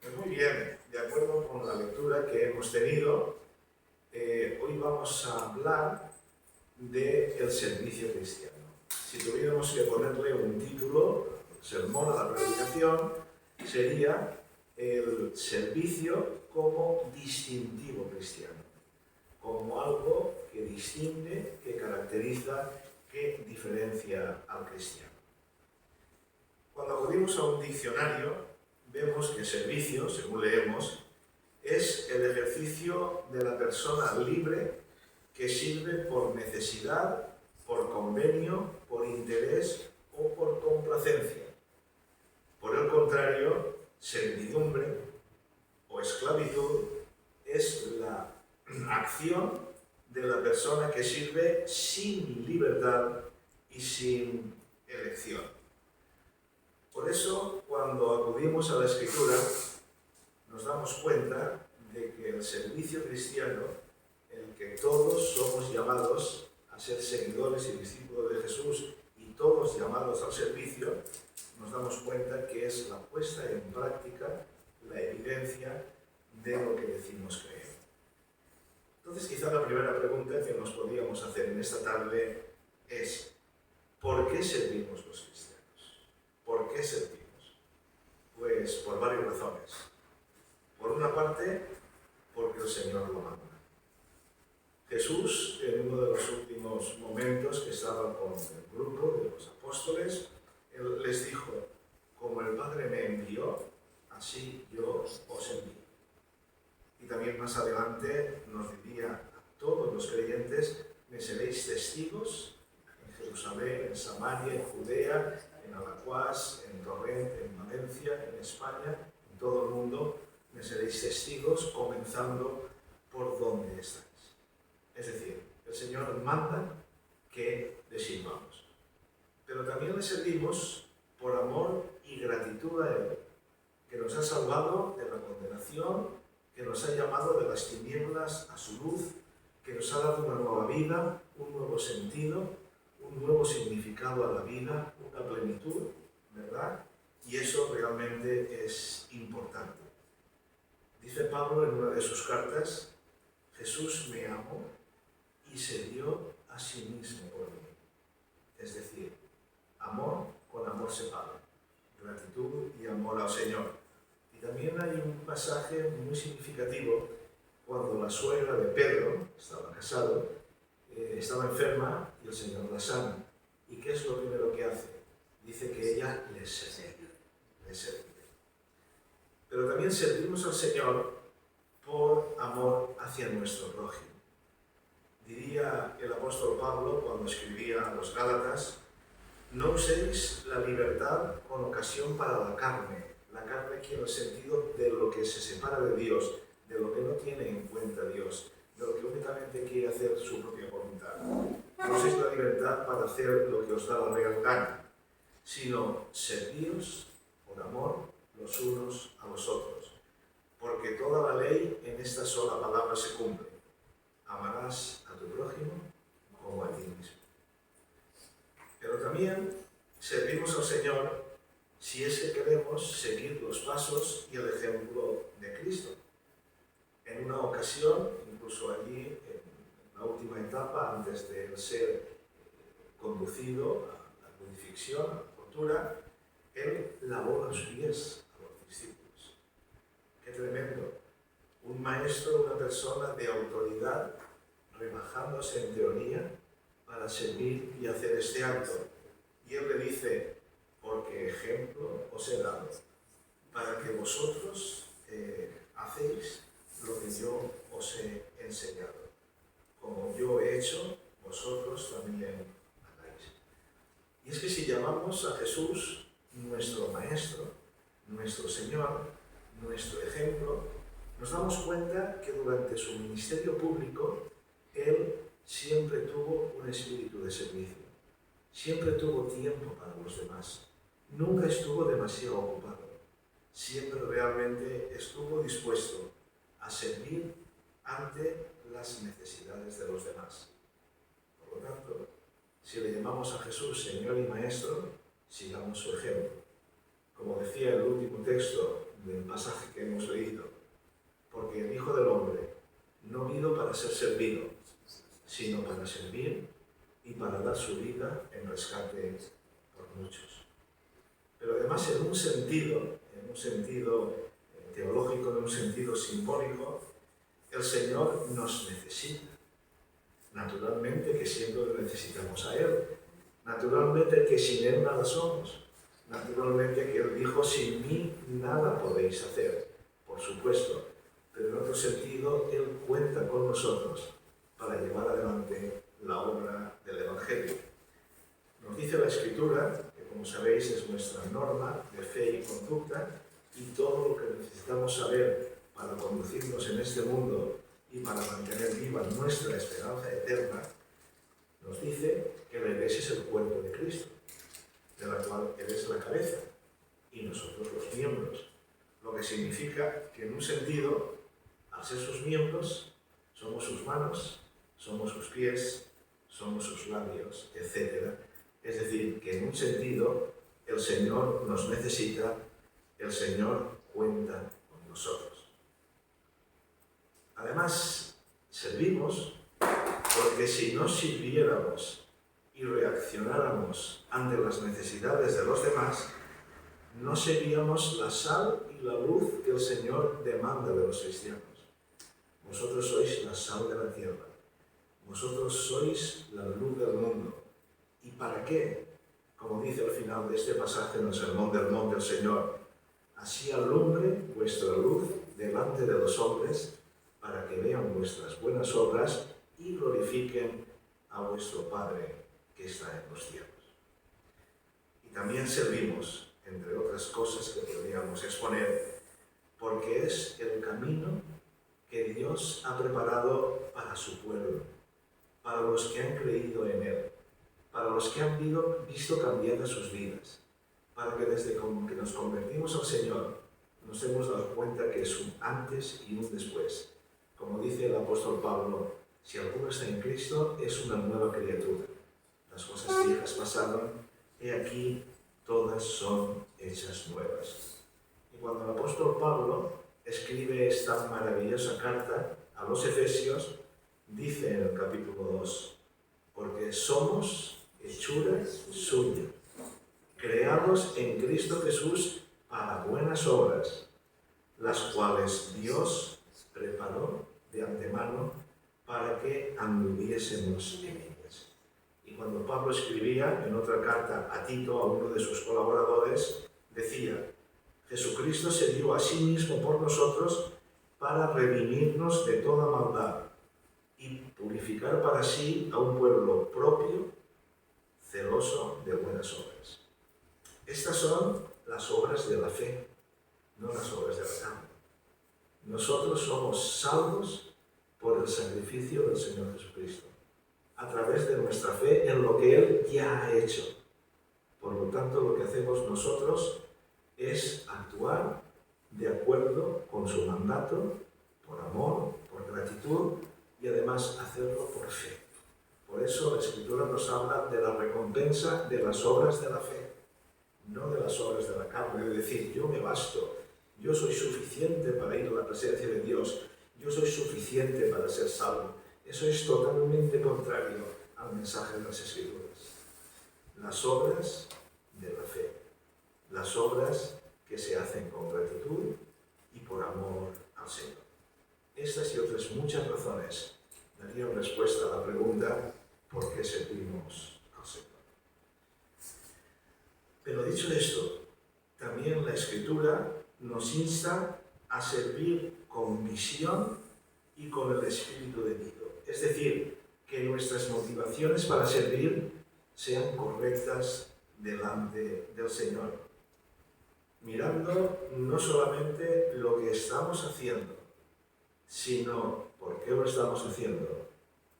Pues muy bien, de acuerdo con la lectura que hemos tenido, hoy vamos a hablar del servicio cristiano. Si tuviéramos que ponerle un título, sermón a la predicación, sería el servicio como distintivo cristiano, como algo que distingue, que caracteriza, que diferencia al cristiano. Cuando acudimos a un diccionario, vemos que servicio, según leemos, es el ejercicio de la persona libre que sirve por necesidad, por convenio, por interés o por complacencia. Por el contrario, servidumbre o esclavitud es la acción de la persona que sirve sin libertad y sin elección. Por eso, cuando acudimos a la Escritura, nos damos cuenta de que el servicio cristiano, en el que todos somos llamados a ser seguidores y discípulos de Jesús y todos llamados al servicio, nos damos cuenta que es la puesta en práctica, la evidencia de lo que decimos creer. Entonces, quizá la primera pregunta que nos podríamos hacer en esta tarde es: ¿por qué servimos los cristianos? ¿Por qué servimos? Pues por varias razones. Por una parte, porque el Señor lo manda. Jesús, en uno de los últimos momentos que estaba con el grupo de los apóstoles, Él les dijo: como el Padre me envió, así yo os envío. Y también más adelante nos diría a todos los creyentes: me seréis testigos en Jerusalén, en Samaria, en Judea, en Alacuás, en Torrent, en Valencia, en España, en todo el mundo. Me seréis testigos, comenzando por donde estáis. Es decir, el Señor manda que le sirvamos. Pero también le servimos por amor y gratitud a Él, que nos ha salvado de la condenación, que nos ha llamado de las tinieblas a su luz, que nos ha dado una nueva vida, un nuevo sentido, un nuevo significado a la vida, una plenitud, ¿verdad? Y eso realmente es importante. Dice Pablo en una de sus cartas: Jesús me amó y se dio a sí mismo por mí. Es decir, amor con amor se paga, gratitud y amor al Señor. Y también hay un pasaje muy significativo cuando la suegra de Pedro, estaba casado, estaba enferma y el Señor la sana. ¿Y qué es lo primero que hace? Dice que ella le sirve. Pero también servimos al Señor por amor hacia nuestro prójimo. Diría el apóstol Pablo cuando escribía a los Gálatas: no uséis la libertad con ocasión para la carne que en el sentido de lo que se separa de Dios, de lo que no tiene en cuenta Dios, de lo que únicamente quiere hacer su propia voluntad. No uséis la libertad para hacer lo que os da la real gana, sino servíos por amor los unos a los otros, porque toda la ley en esta sola palabra se cumple: amarás a tu prójimo como a ti mismo. Pero también servimos al Señor si es que queremos seguir los pasos y el ejemplo de Cristo. En una ocasión, incluso allí, en la última etapa, antes de ser conducido a la crucifixión, a la tortura, Él lavó los pies a los discípulos. ¡Qué tremendo! Un maestro, una persona de autoridad, rebajándose en teoría para servir y hacer este acto. Y Él le dice: porque ejemplo os he dado, para que vosotros hacéis lo que yo os he enseñado. Como yo he hecho, vosotros también hagáis. Y es que si llamamos a Jesús nuestro Maestro, nuestro Señor, nuestro ejemplo, nos damos cuenta que durante su ministerio público, Él siempre tuvo un espíritu de servicio. Siempre tuvo tiempo para los demás. Nunca estuvo demasiado ocupado. Siempre realmente estuvo dispuesto a servir ante las necesidades de los demás. Por lo tanto, si le llamamos a Jesús Señor y Maestro, sigamos su ejemplo. Como decía el último texto del pasaje que hemos para ser servido, sino para servir y para dar su vida en rescate por muchos. Pero además en un sentido teológico, en un sentido simbólico, el Señor nos necesita. Naturalmente que siempre lo necesitamos a Él. Naturalmente que sin Él nada somos. Naturalmente que Él dijo, sin mí nada podéis hacer. Por supuesto. Pero en otro sentido, Él cuenta con nosotros para llevar adelante la obra del Evangelio. Nos dice la Escritura, que como sabéis es nuestra norma de fe y conducta, y todo lo que necesitamos saber para conducirnos en este mundo y para mantener viva nuestra esperanza eterna, nos dice que la Iglesia es el cuerpo de Cristo, de la cual Él es la cabeza y nosotros los miembros. Lo que significa que en un sentido, al ser sus miembros, somos sus manos, somos sus pies, somos sus labios, etc. Es decir, que en un sentido el Señor nos necesita, el Señor cuenta con nosotros. Además, servimos porque si no sirviéramos y reaccionáramos ante las necesidades de los demás, no seríamos la sal y la luz que el Señor demanda de los cristianos. Vosotros sois la sal de la tierra. Vosotros sois la luz del mundo. ¿Y para qué? Como dice al final de este pasaje en el Sermón del Monte el Señor, así alumbre vuestra luz delante de los hombres, para que vean vuestras buenas obras y glorifiquen a vuestro Padre que está en los cielos. Y también servimos, entre otras cosas que podríamos exponer, porque es el camino que Dios ha preparado para su pueblo, para los que han creído en Él, para los que han visto cambiadas sus vidas, para que desde que nos convertimos al Señor nos hemos dado cuenta que es un antes y un después. Como dice el apóstol Pablo, si alguno está en Cristo, es una nueva criatura. Las cosas viejas pasaron, he aquí, todas son hechas nuevas. Y cuando el apóstol Pablo escribe esta maravillosa carta a los Efesios, dice en el capítulo 2, porque somos hechura suya, creados en Cristo Jesús para buenas obras, las cuales Dios preparó de antemano para que anduviésemos en ellas. Y cuando Pablo escribía en otra carta a Tito, a uno de sus colaboradores, decía, Jesucristo se dio a sí mismo por nosotros para redimirnos de toda maldad y purificar para sí a un pueblo propio, celoso de buenas obras. Estas son las obras de la fe, no las obras de la carne. Nosotros somos salvos por el sacrificio del Señor Jesucristo, a través de nuestra fe en lo que Él ya ha hecho. Por lo tanto, lo que hacemos nosotros es actuar de acuerdo con su mandato, por amor, por gratitud y además hacerlo por fe. Por eso la Escritura nos habla de la recompensa de las obras de la fe, no de las obras de la carne, de decir, yo me basto, yo soy suficiente para ir a la presencia de Dios, yo soy suficiente para ser salvo. Eso es totalmente contrario al mensaje de las Escrituras. Las obras de la fe, las obras que se hacen con gratitud y por amor al Señor. Estas y otras muchas razones darían respuesta a la pregunta ¿por qué servimos al Señor? Pero dicho esto, también la Escritura nos insta a servir con visión y con el espíritu debido. Es decir, que nuestras motivaciones para servir sean correctas delante del Señor, mirando no solamente lo que estamos haciendo, sino por qué lo estamos haciendo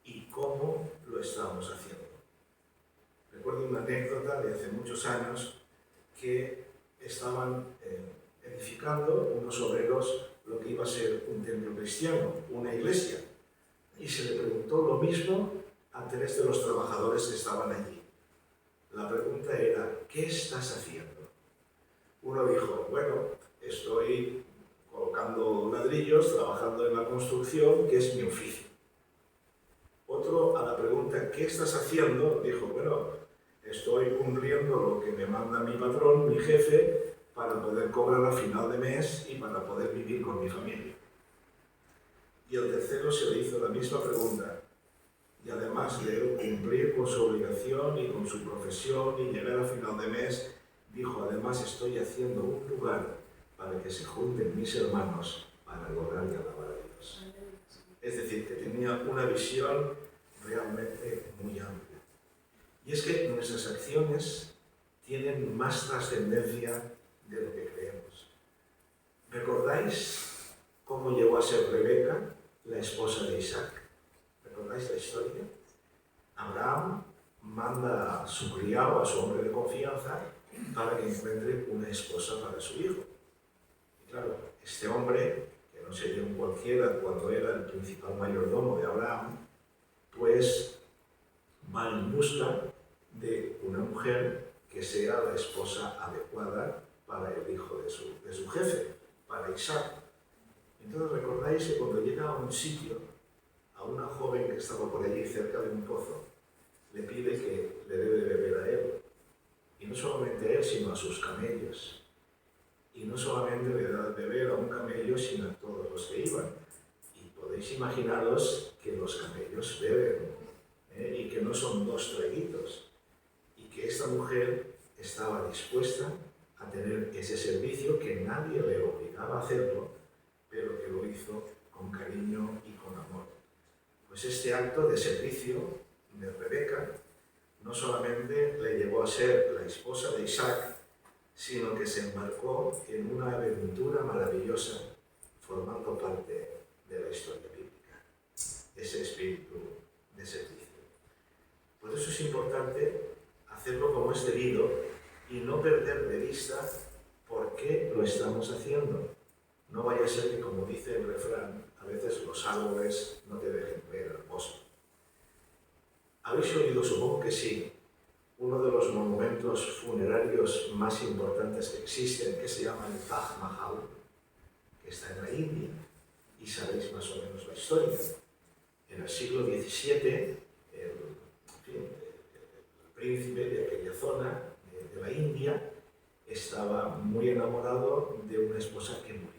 y cómo lo estamos haciendo. Recuerdo una anécdota de hace muchos años que estaban edificando unos obreros lo que iba a ser un templo cristiano, una iglesia, y se le preguntó lo mismo a 3 de los trabajadores que estaban allí. La pregunta era, ¿qué estás haciendo? Uno dijo, bueno, estoy colocando ladrillos, trabajando en la construcción, que es mi oficio. ¿qué estás haciendo? Dijo, bueno, estoy cumpliendo lo que me manda mi patrón, mi jefe, para poder cobrar a final de mes y para poder vivir con mi familia. Y el tercero se le hizo la misma pregunta. Y además de cumplir con su obligación y con su profesión y llegar a final de mes, dijo, además estoy haciendo un lugar para que se junten mis hermanos para adorar y alabar a Dios. Es decir, que tenía una visión realmente muy amplia. Y es que nuestras acciones tienen más trascendencia de lo que creemos. ¿Recordáis cómo llegó a ser Rebeca, la esposa de Isaac? ¿Recordáis la historia? Abraham manda a su criado, a su hombre de confianza, para que encuentre una esposa para su hijo. Y claro, este hombre, que no sería un cualquiera cuando era el principal mayordomo de Abraham, pues va en busca de una mujer que sea la esposa adecuada para el hijo de su jefe, para Isaac. Entonces recordáis que cuando llega a un sitio, a una joven que estaba por allí cerca de un pozo, le pide que le debe de beber a él. Y no solamente a él, sino a sus camellos. Y no solamente le da de beber a un camello, sino a todos los que iban. Y podéis imaginaros que los camellos beben, y que no son 2 traguitos. Y que esta mujer estaba dispuesta a tener ese servicio que nadie le obligaba a hacerlo, pero que lo hizo con cariño y con amor. Pues este acto de servicio de Rebeca no solamente le llevó a ser la esposa de Isaac, sino que se embarcó en una aventura maravillosa, formando parte de la historia bíblica, ese espíritu de servicio. Por eso es importante hacerlo como es debido y no perder de vista por qué lo estamos haciendo. No vaya a ser que, como dice el refrán, a veces los árboles no te dejen ver el bosque. ¿Habéis oído? Supongo que sí, uno de los monumentos funerarios más importantes que existen, que se llama el Taj Mahal, que está en la India, y sabéis más o menos la historia. En el siglo XVII, el príncipe de aquella zona de la India estaba muy enamorado de una esposa que murió.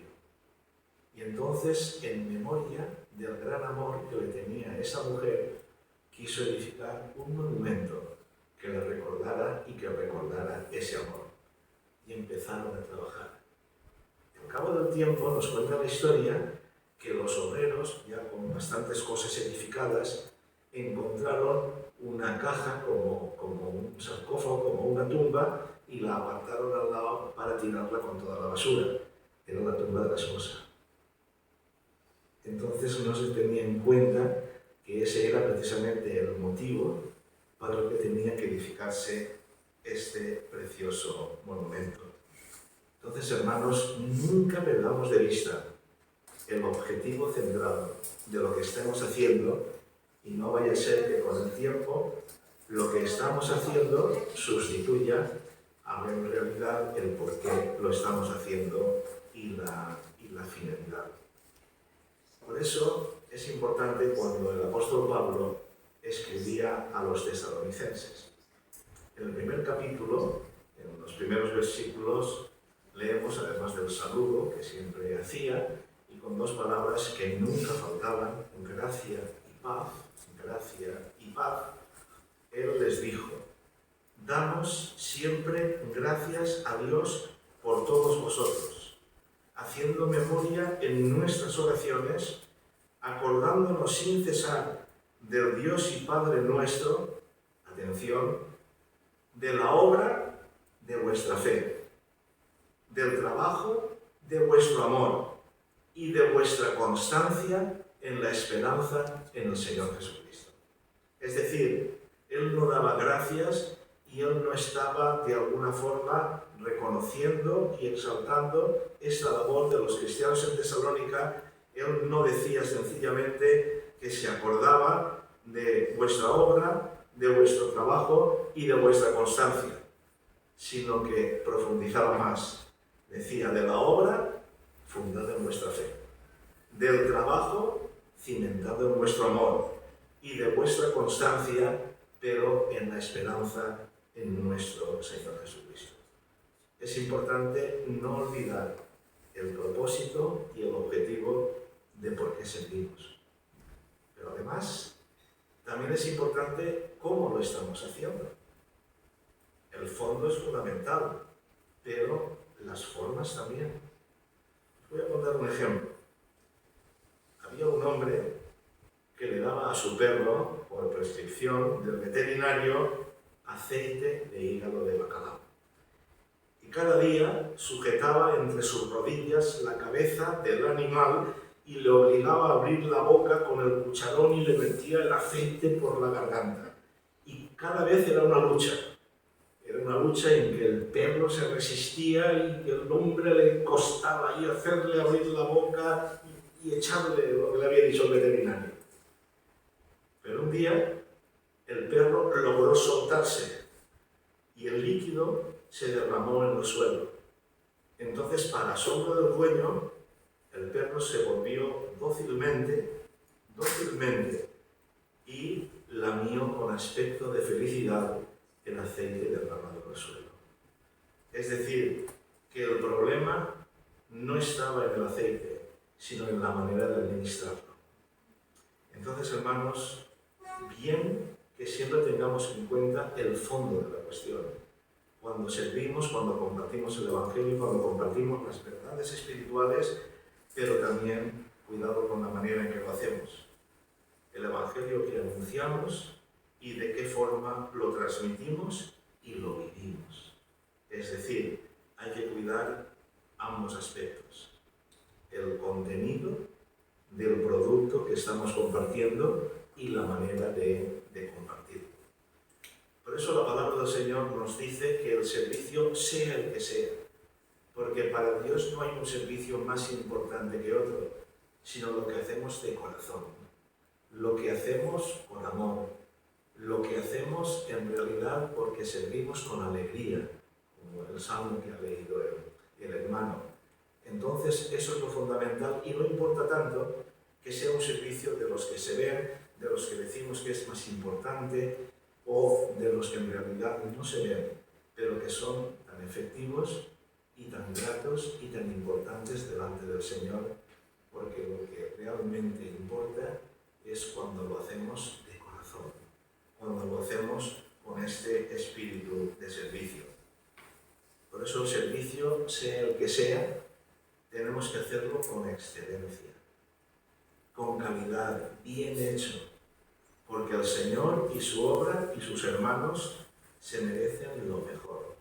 Y entonces, en memoria del gran amor que le tenía a esa mujer, quiso edificar un monumento que le recordara y que recordara ese amor. Y empezaron a trabajar. Al cabo del tiempo nos cuenta la historia que los obreros, ya con bastantes cosas edificadas, encontraron una caja como un sarcófago, como una tumba, y la apartaron al lado para tirarla con toda la basura. Era la tumba de la esposa. Entonces no se tenía en cuenta que ese era precisamente el motivo para el que tenía que edificarse este precioso monumento. Entonces, hermanos, nunca perdamos de vista el objetivo centrado de lo que estemos haciendo y no vaya a ser que con el tiempo lo que estamos haciendo sustituya a en realidad el por qué lo estamos haciendo y la finalidad. Por eso es importante cuando el apóstol Pablo escribía a los tesalonicenses. En el primer capítulo, en los primeros versículos, leemos, además del saludo que siempre hacía, y con 2 palabras que nunca faltaban, gracia y paz, gracia y paz, él les dijo: damos siempre gracias a Dios por todos vosotros, haciendo memoria en nuestras oraciones, acordándonos sin cesar del Dios y Padre nuestro, atención, de la obra de vuestra fe, del trabajo de vuestro amor y de vuestra constancia en la esperanza en el Señor Jesucristo. Es decir, él no daba gracias y él no estaba de alguna forma reconociendo y exaltando esta labor de los cristianos en Tesalónica. Él no decía sencillamente que se acordaba de vuestra obra, de vuestro trabajo y de vuestra constancia, sino que profundizaba más. Decía de la obra fundada en vuestra fe, del trabajo cimentado en vuestro amor y de vuestra constancia, pero en la esperanza en nuestro Señor Jesucristo. Es importante no olvidar el propósito y el objetivo de por qué servimos. Pero además, también es importante cómo lo estamos haciendo. El fondo es fundamental, pero las formas también. Os voy a contar un ejemplo. Había un hombre que le daba a su perro, por prescripción del veterinario, aceite de hígado de bacalao. Y cada día sujetaba entre sus rodillas la cabeza del animal y le obligaba a abrir la boca con el cucharón y le metía el aceite por la garganta. Y cada vez era una lucha. Era una lucha en que el perro se resistía y el hombre le costaba ahí hacerle abrir la boca y echarle lo que le había dicho el veterinario. Pero un día el perro logró soltarse y el líquido se derramó en el suelo. Entonces, para asombro del dueño, el perro se volvió dócilmente y lamió con aspecto de felicidad el aceite derramado en el suelo. Es decir, que el problema no estaba en el aceite, sino en la manera de administrarlo. Entonces, hermanos, bien que siempre tengamos en cuenta el fondo de la cuestión. Cuando servimos, cuando compartimos el Evangelio, cuando compartimos las verdades espirituales, pero también cuidado con la manera en que lo hacemos. El Evangelio que anunciamos y de qué forma lo transmitimos y lo vivimos. Es decir, hay que cuidar ambos aspectos. El contenido del producto que estamos compartiendo y la manera de compartirlo. Por eso la palabra del Señor nos dice que el servicio sea el que sea, porque para Dios no hay un servicio más importante que otro, sino lo que hacemos de corazón, lo que hacemos con amor, lo que hacemos en realidad porque servimos con alegría, como el salmo que ha leído el hermano. Entonces eso es lo fundamental y no importa tanto que sea un servicio de los que se ven, de los que decimos que es más importante o de los que en realidad no se ven, pero que son tan efectivos y tan gratos y tan importantes delante del Señor, porque lo que realmente importa es cuando lo hacemos de corazón, cuando lo hacemos con este espíritu de servicio. Por eso el servicio, sea el que sea, tenemos que hacerlo con excelencia, con calidad, bien hecho, porque el Señor y su obra y sus hermanos se merecen lo mejor.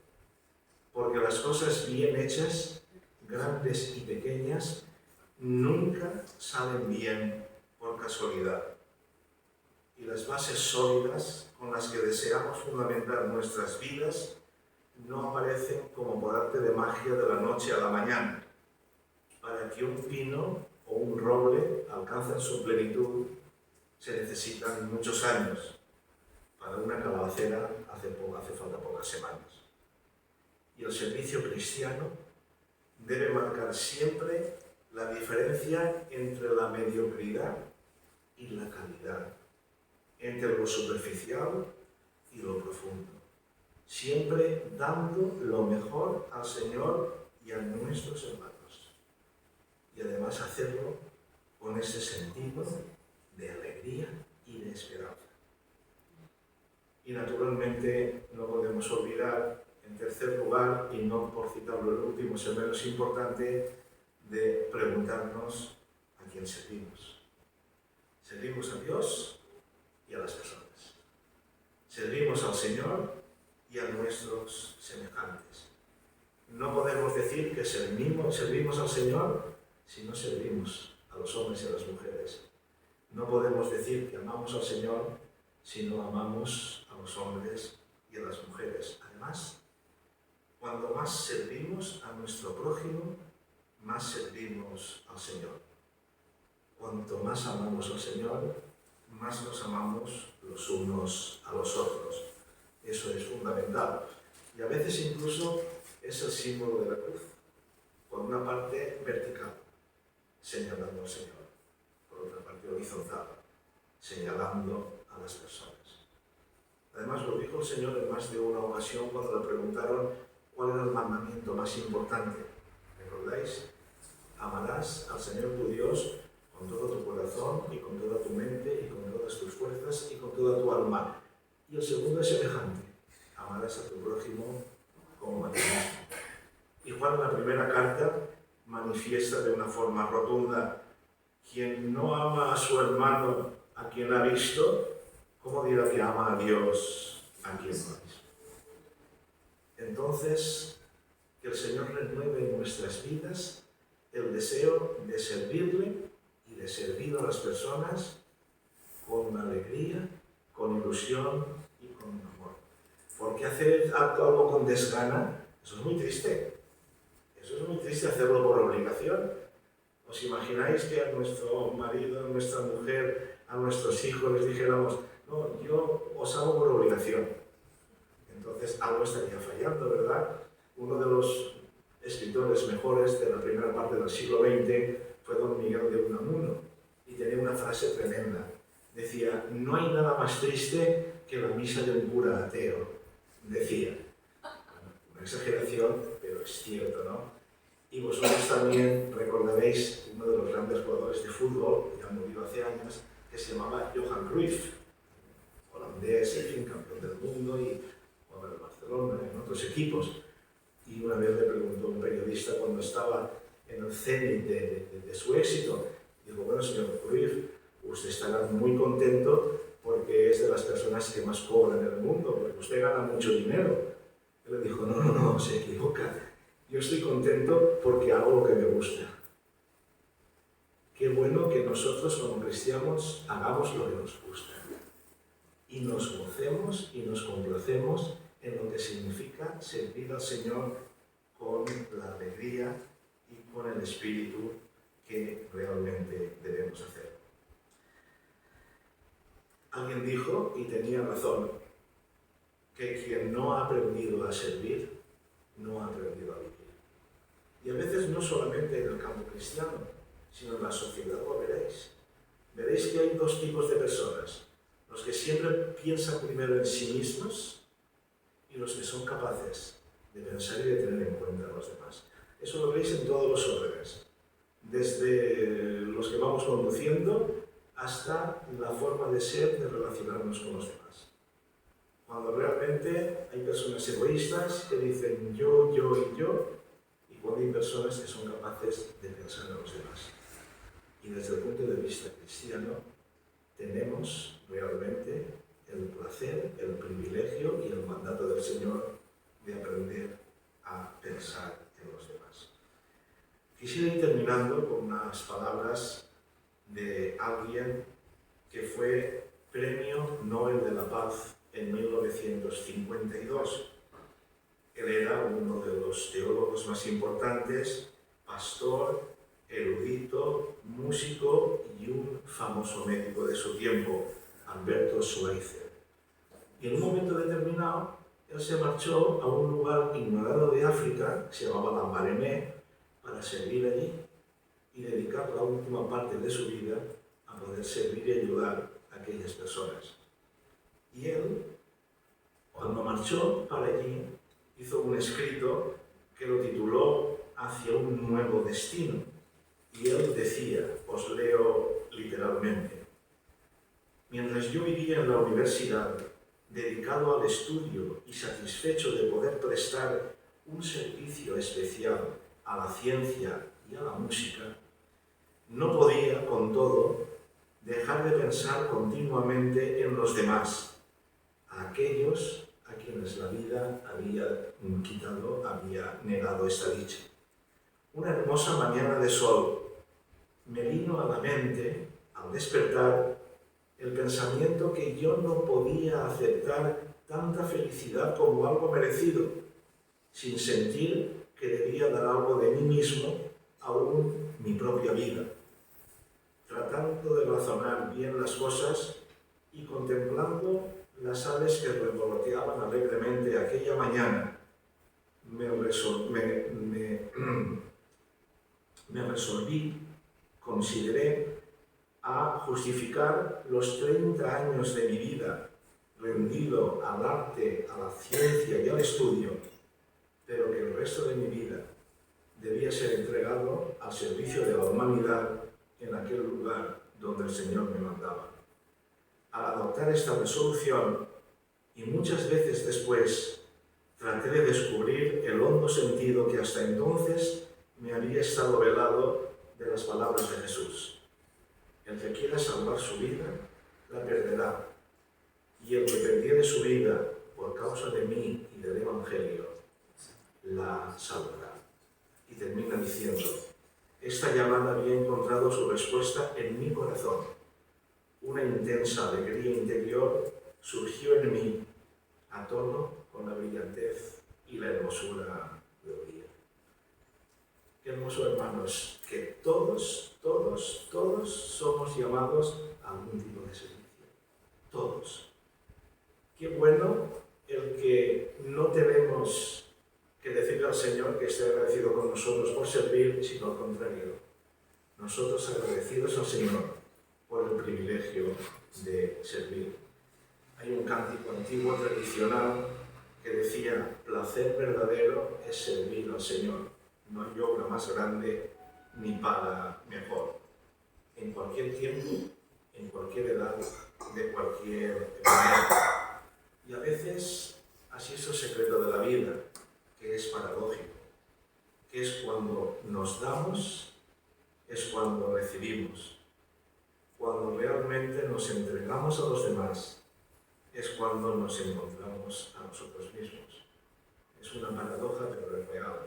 Porque las cosas bien hechas, grandes y pequeñas, nunca salen bien por casualidad. Y las bases sólidas con las que deseamos fundamentar nuestras vidas no aparecen como por arte de magia de la noche a la mañana. Para que un pino o un roble alcancen su plenitud se necesitan muchos años. Para una calabacera hace falta pocas semanas. Y el servicio cristiano debe marcar siempre la diferencia entre la mediocridad y la calidad, entre lo superficial y lo profundo, siempre dando lo mejor al Señor y a nuestros hermanos. Y además hacerlo con ese sentido de alegría y de esperanza. Y naturalmente no podemos olvidar, en tercer lugar, y no por citarlo el último, es el menos importante, de preguntarnos a quién servimos. ¿Servimos a Dios y a las personas? ¿Servimos al Señor y a nuestros semejantes? No podemos decir que servimos al Señor si no servimos a los hombres y a las mujeres. No podemos decir que amamos al Señor si no amamos a los hombres y a las mujeres. Además, cuando más servimos a nuestro prójimo, más servimos al Señor. Cuanto más amamos al Señor, más nos amamos los unos a los otros. Eso es fundamental. Y a veces incluso es el símbolo de la cruz, por una parte vertical, señalando al Señor, por otra parte horizontal, señalando a las personas. Además, lo dijo el Señor en más de una ocasión cuando le preguntaron cuál era el mandamiento más importante. ¿Recordáis? Amarás al Señor tu Dios con todo tu corazón y con toda tu mente y con todas tus fuerzas y con toda tu alma. Y el segundo es semejante. Amarás a tu prójimo como a ti mismo. Y Juan en la primera carta manifiesta de una forma rotunda: quien no ama a su hermano a quien ha visto, ¿cómo dirá que ama a Dios a quien no ha visto? Entonces, que el Señor renueve en nuestras vidas el deseo de servirle y de servir a las personas con alegría, con ilusión y con amor. Porque hacer algo con desgana, eso es muy triste. Eso es muy triste, hacerlo por obligación. ¿Os imagináis que a nuestro marido, a nuestra mujer, a nuestros hijos les dijéramos: no, yo os hago por obligación? Entonces algo estaría fallando, ¿verdad? Uno de los escritores mejores de la primera parte del siglo XX fue don Miguel de Unamuno, y tenía una frase tremenda. Decía: no hay nada más triste que la misa de un cura ateo. Decía. Bueno, una exageración, pero es cierto, ¿no? Y vosotros también recordaréis uno de los grandes jugadores de fútbol, ya murió hace años, que se llamaba Johan Cruyff, holandés, en fin, campeón del mundo, y jugaba en el Barcelona, en otros equipos. Y una vez le preguntó un periodista cuando estaba en el cenit de su éxito, dijo: bueno, señor Cruyff, usted estará muy contento porque es de las personas que más cobran en el mundo, porque usted gana mucho dinero. Él le dijo: no, se equivoca. Yo estoy contento porque hago lo que me gusta. Qué bueno que nosotros como cristianos hagamos lo que nos gusta. Y nos gocemos y nos complacemos en lo que significa servir al Señor con la alegría y con el espíritu que realmente debemos hacer. Alguien dijo, y tenía razón, que quien no ha aprendido a servir, no ha aprendido a vivir. Y a veces no solamente en el campo cristiano, sino en la sociedad lo veréis. Veréis que hay dos tipos de personas: los que siempre piensan primero en sí mismos y los que son capaces de pensar y de tener en cuenta a los demás. Eso lo veis en todos los órdenes, desde los que vamos conduciendo hasta la forma de ser, de relacionarnos con los demás. Cuando realmente hay personas egoístas que dicen yo, y cuando hay personas que son capaces de pensar en los demás. Y desde el punto de vista cristiano, tenemos realmente el placer, el privilegio y el mandato del Señor de aprender a pensar en los demás. Quisiera ir terminando con unas palabras de alguien que fue Premio Nobel de la Paz en 1952. Él era uno de los teólogos más importantes, pastor, erudito, músico y un famoso médico de su tiempo, Alberto Schweitzer. Y en un momento determinado, él se marchó a un lugar ignorado de África, que se llamaba Lambaréné, para servir allí y dedicar la última parte de su vida a poder servir y ayudar a aquellas personas. Y él, cuando marchó para allí, hizo un escrito que lo tituló Hacia un nuevo destino. Y él decía, os leo literalmente: mientras yo vivía en la universidad, dedicado al estudio y satisfecho de poder prestar un servicio especial a la ciencia y a la música, no podía, con todo, dejar de pensar continuamente en los demás, a aquellos a quienes la vida había quitado, había negado esta dicha. Una hermosa mañana de sol me vino a la mente, al despertar, el pensamiento que yo no podía aceptar tanta felicidad como algo merecido, sin sentir que debía dar algo de mí mismo, aún mi propia vida. Tratando de razonar bien las cosas y contemplando las aves que revoloteaban alegremente aquella mañana, me resolví, consideré a justificar los 30 años de mi vida rendido al arte, a la ciencia y al estudio, pero que el resto de mi vida debía ser entregado al servicio de la humanidad en aquel lugar donde el Señor me mandaba. Al adoptar esta resolución, y muchas veces después, traté de descubrir el hondo sentido que hasta entonces me había estado velado de las palabras de Jesús. El que quiera salvar su vida, la perderá. Y el que perdiere su vida por causa de mí y del Evangelio, la salvará. Y termina diciendo, esta llamada había encontrado su respuesta en mi corazón. Una intensa alegría interior surgió en mí, a tono con la brillantez y la hermosura del día. Qué hermoso, hermanos, que todos somos llamados a algún tipo de servicio. Todos. Qué bueno el que no tenemos que decirle al Señor que esté agradecido con nosotros por servir, sino al contrario. Nosotros agradecidos al Señor por el privilegio de servir. Hay un cántico antiguo tradicional que decía, placer verdadero es servir al Señor. No hay obra más grande ni paga mejor. En cualquier tiempo, en cualquier edad, de cualquier manera. Y a veces, así es el secreto de la vida, que es paradójico, que es cuando nos damos, es cuando recibimos. Cuando realmente nos entregamos a los demás, es cuando nos encontramos a nosotros mismos. Es una paradoja, pero es real.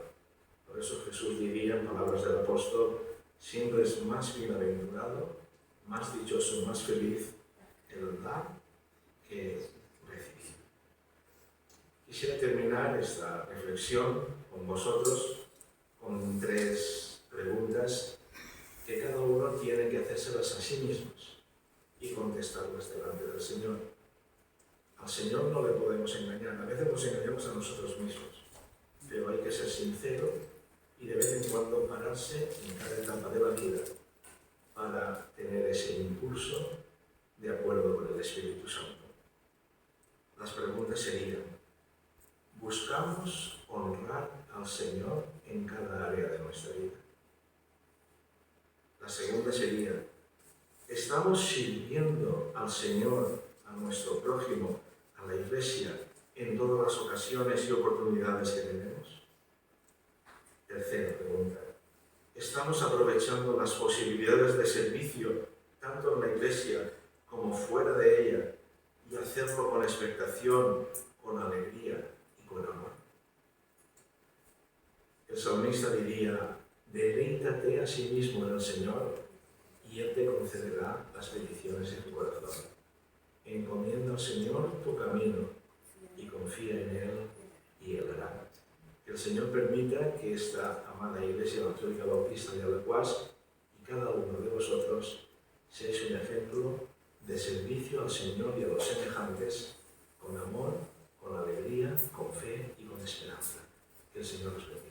Por eso Jesús diría, en palabras del apóstol, siempre es más bienaventurado, más dichoso, más feliz el dar que recibir. Quisiera terminar esta reflexión con vosotros con 3 preguntas que cada uno tiene que hacérselas a sí mismos y contestarlas delante del Señor. Al Señor no le podemos engañar, a veces nos engañamos a nosotros mismos, pero hay que ser sincero y de vez en cuando pararse en cada etapa de la vida para tener ese impulso de acuerdo con el Espíritu Santo. Las preguntas serían, ¿buscamos honrar al Señor en cada área de nuestra vida? La segunda sería, ¿estamos sirviendo al Señor, a nuestro prójimo, a la Iglesia, en todas las ocasiones y oportunidades que tenemos? Tercera pregunta, ¿estamos aprovechando las posibilidades de servicio, tanto en la Iglesia como fuera de ella, y hacerlo con expectación, con alegría y con amor? El salmista diría, deleítate a sí mismo en el Señor y Él te concederá las peticiones de tu corazón. Encomienda al Señor tu camino y confía en Él y Él hará. Que el Señor permita que esta amada Iglesia Católica Bautista de Alacuás y cada uno de vosotros seáis un ejemplo de servicio al Señor y a los semejantes con amor, con alegría, con fe y con esperanza. Que el Señor os bendiga.